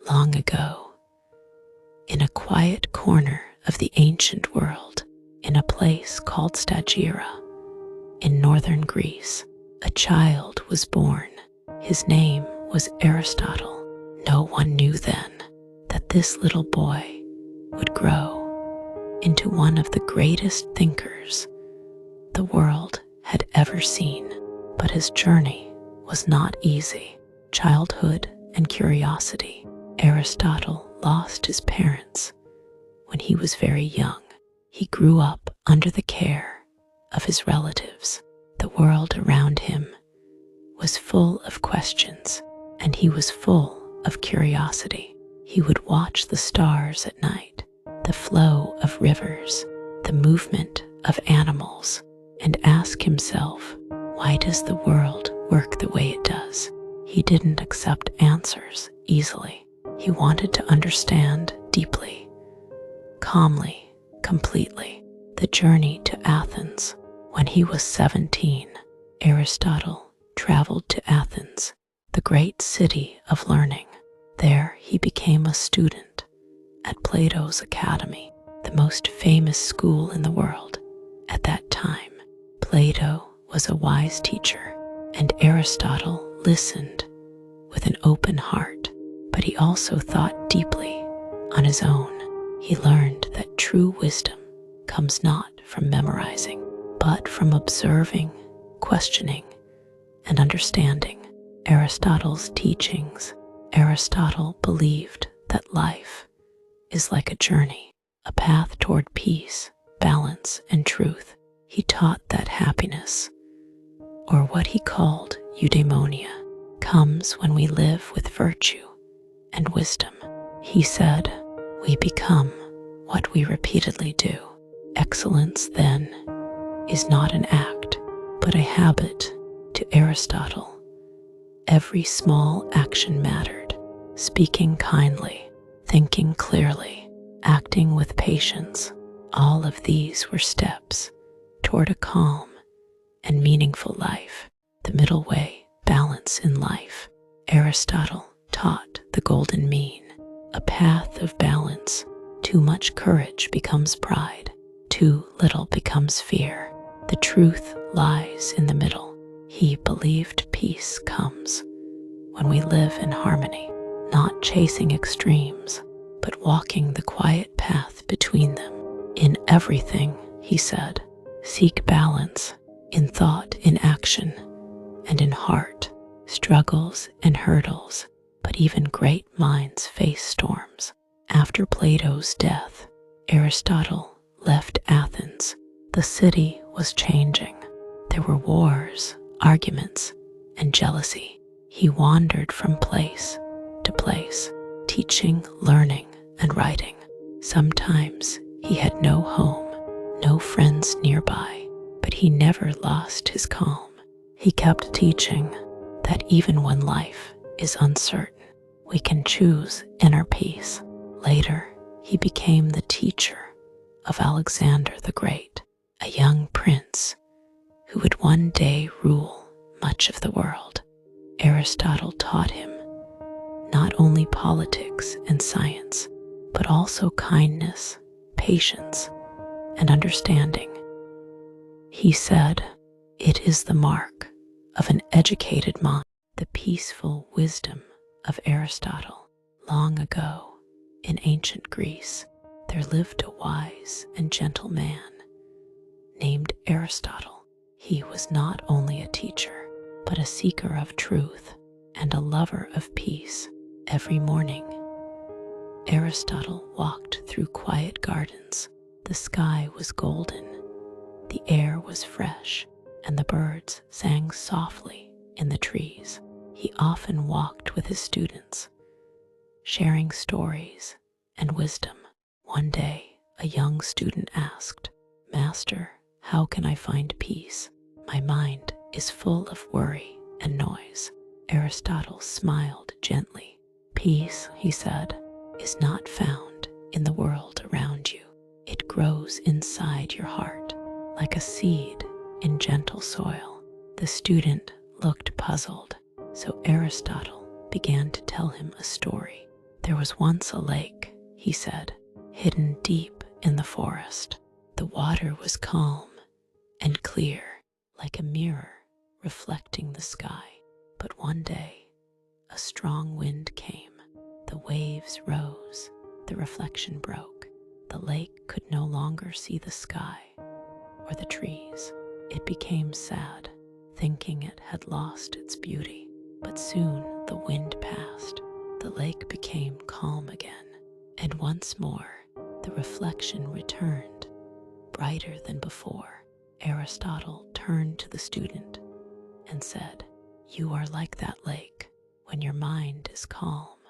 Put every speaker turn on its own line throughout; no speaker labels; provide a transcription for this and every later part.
Long ago, in a quiet corner of the ancient world, in a place called Stagira, in northern Greece, a child was born. His name was Aristotle. No one knew then that this little boy would grow into one of the greatest thinkers the world had ever seen. But his journey was not easy. Childhood and curiosity. Aristotle lost his parents when he was very young. He grew up under the care of his relatives. The world around him was full of questions, and he was full of curiosity. He would watch the stars at night, the flow of rivers, the movement of animals, and ask himself, why does the world work the way it does? He didn't accept answers easily. He wanted to understand deeply, calmly, completely. The journey to Athens. When he was 17, Aristotle traveled to Athens, the great city of learning. There he became a student at Plato's Academy, the most famous school in the world. At that time, Plato was a wise teacher, and Aristotle listened with an open heart, but he also thought deeply on his own. He learned that true wisdom comes not from memorizing, but from observing, questioning, and understanding Aristotle's teachings. Aristotle believed that life is like a journey, a path toward peace, balance, and truth. He taught that happiness, or what he called eudaimonia, comes when we live with virtue and wisdom. He said, we become what we repeatedly do. Excellence, then, is not an act, but a habit. To Aristotle, every small action mattered. Speaking kindly, thinking clearly, acting with patience, all of these were steps toward a calm and meaningful life. The middle way, balance in life. Aristotle taught the golden mean, a path of balance. Too much courage becomes pride. Too little becomes fear. The truth lies in the middle. He believed peace comes when we live in harmony, not chasing extremes, but walking the quiet path between them. In everything, he said, seek balance, in thought, in action, and in heart. Struggles and hurdles, but even great minds face storms. After Plato's death, Aristotle left Athens. The city was changing. There were wars, arguments, and jealousy. He wandered from place to place, teaching, learning, and writing. Sometimes he had no home, no friends nearby, but he never lost his calm. He kept teaching that even when life is uncertain, we can choose inner peace. Later, he became the teacher of Alexander the Great, a young prince who would one day rule much of the world. Aristotle taught him not only politics and science, but also kindness, patience, and understanding. He said, it is the mark of an educated mind. The peaceful wisdom of Aristotle. Long ago, in ancient Greece, there lived a wise and gentle man named Aristotle. He was not only a teacher, but a seeker of truth and a lover of peace. Every morning, Aristotle walked through quiet gardens. The sky was golden, the air was fresh, and the birds sang softly in the trees. He often walked with his students, sharing stories and wisdom. One day, a young student asked, Master, how can I find peace? My mind is full of worry and noise. Aristotle smiled gently. Peace, he said, is not found in the world around you. It grows inside your heart, like a seed in gentle soil. The student looked puzzled, so Aristotle began to tell him a story. "There was once a lake," he said, "hidden deep in the forest. The water was calm and clear, like a mirror reflecting the sky. But one day, a strong wind came. The waves rose, the reflection broke. The lake could no longer see the sky or the trees. It became sad, thinking it had lost its beauty. But soon the wind passed. The lake became calm again, and once more the reflection returned, brighter than before. Aristotle turned to the student and said, "You are like that lake. When your mind is calm,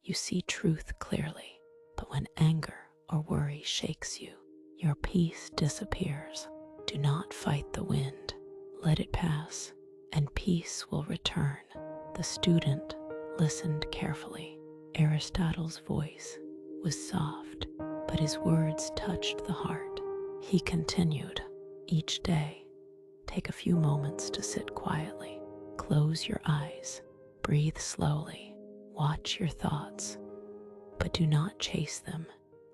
you see truth clearly. But when anger or worry shakes you, your peace disappears. Do not fight the wind. Let it pass, and peace will return." The student listened carefully. Aristotle's voice was soft, but his words touched the heart. He continued, "Each day, take a few moments to sit quietly. Close your eyes, breathe slowly, watch your thoughts, but do not chase them.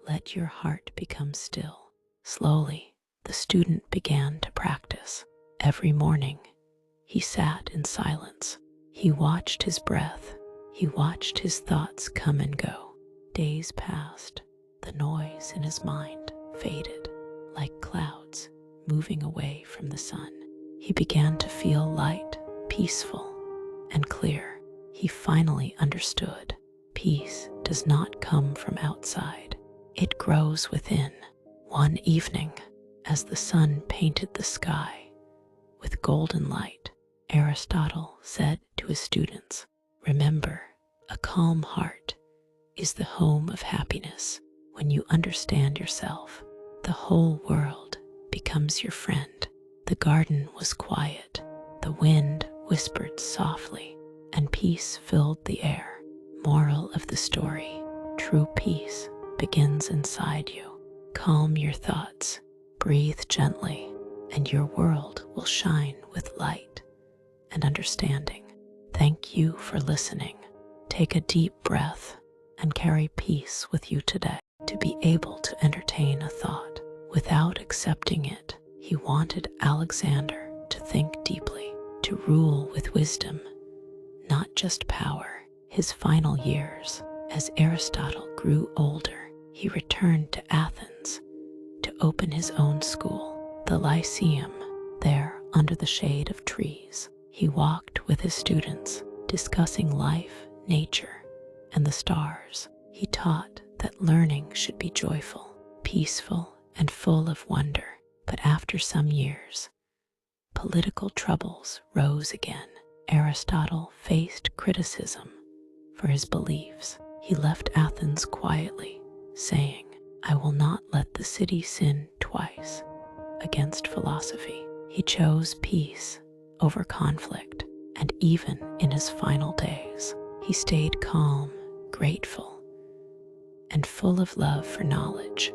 Let your heart become still." Slowly, the student began to practice. Every morning, he sat in silence. He watched his breath. He watched his thoughts come and go. Days passed. The noise in his mind faded, like clouds moving away from the sun. He began to feel light, peaceful, and clear. He finally understood. Peace does not come from outside. It grows within. One evening, as the sun painted the sky with golden light, Aristotle said to his students, "Remember, a calm heart is the home of happiness. When you understand yourself, the whole world becomes your friend." The garden was quiet. The wind whispered softly, and peace filled the air. Moral of the story: true peace begins inside you. Calm your thoughts, breathe gently, and your world will shine with light and understanding. Thank you for listening. Take a deep breath and carry peace with you today. To be able to entertain a thought without accepting it, he wanted Alexander to think deeply, to rule with wisdom, not just power. His final years, as Aristotle grew older, he returned to Athens to open his own school, the Lyceum. There, under the shade of trees, he walked with his students, discussing life, nature, and the stars. He taught that learning should be joyful, peaceful, and full of wonder. But after some years, political troubles rose again. Aristotle faced criticism for his beliefs. He left Athens quietly, saying, "I will not let the city sin twice against philosophy." He chose peace over conflict, and even in his final days, he stayed calm, grateful, and full of love for knowledge.